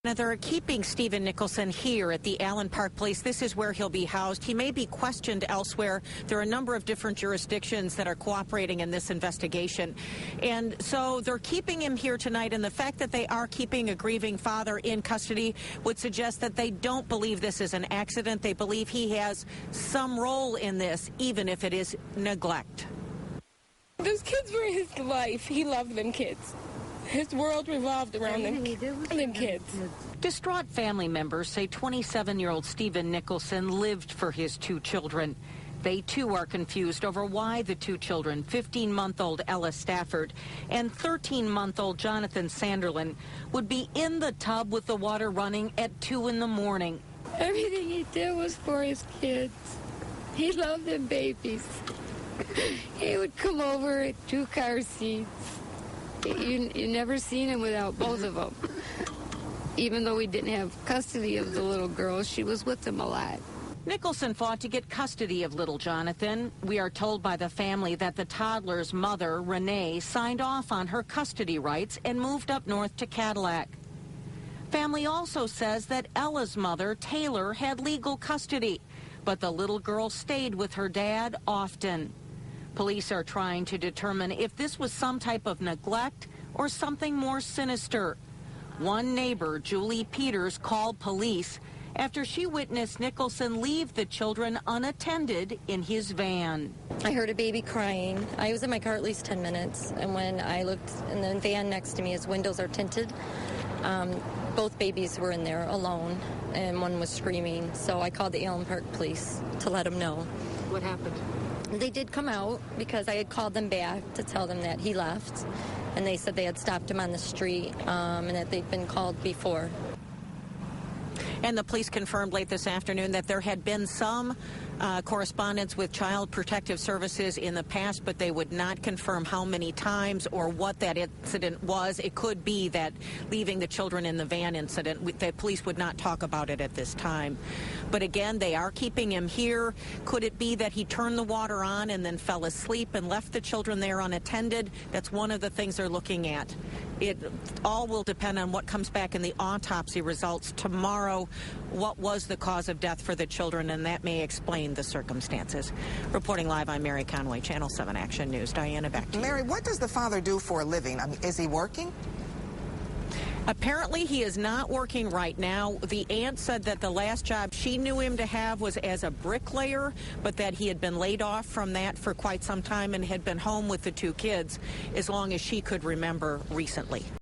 Now, they're keeping Stephen Nicholson here at the Allen Park Police. This is where he'll be housed. He may be questioned elsewhere. There are a number of different jurisdictions that are cooperating in this investigation. And so they're keeping him here tonight, and the fact that they are keeping a grieving father in custody would suggest that they don't believe this is an accident. They believe he has some role in this, even if it is neglect. Those kids were his life. He loved them kids. His world revolved around them kids. Distraught family members say 27-year-old Stephen Nicholson lived for his two children. They, too, are confused over why the two children, 15-month-old Ella Stafford and 13-month-old Jonathan Sanderlin, would be in the tub with the water running at 2 in the morning. Everything he did was for his kids. He loved them babies. He would come over at 2 car seats. You never seen him without both of them. Even though we didn't have custody of the little girl, she was with him a lot. Nicholson fought to get custody of little Jonathan. We are told by the family that the toddler's mother, Renee, signed off on her custody rights and moved up north to Cadillac. Family also says that Ella's mother, Taylor, had legal custody, but the little girl stayed with her dad often. Police are trying to determine if this was some type of neglect or something more sinister. One neighbor, Julie Peters, called police after she witnessed Nicholson leave the children unattended in his van. I heard a baby crying. I was in my car at least 10 minutes, and when I looked in the van next to me, his windows are tinted. Both babies were in there alone, and one was screaming. So I called the Allen Park Police to let them know. What happened? They did come out because I had called them back to tell them that he left, and they said they had stopped him on the street and that they'd been called before. And the police confirmed late this afternoon that there had been some correspondence with Child Protective Services in the past, but they would not confirm how many times or what that incident was. It could be that leaving the children in the van incident. The police would not talk about it at this time. But again, they are keeping him here. Could it be that he turned the water on and then fell asleep and left the children there unattended? That's one of the things they're looking at. It all will depend on what comes back in the autopsy results tomorrow. What was the cause of death for the children, and that may explain the circumstances. Reporting live, I'm Mary Conway, Channel 7 Action News. Diana, back to you. Mary, what does the father do for a living? I mean, is he working? Apparently, he is not working right now. The aunt said that the last job she knew him to have was as a bricklayer, but that he had been laid off from that for quite some time and had been home with the two kids as long as she could remember recently.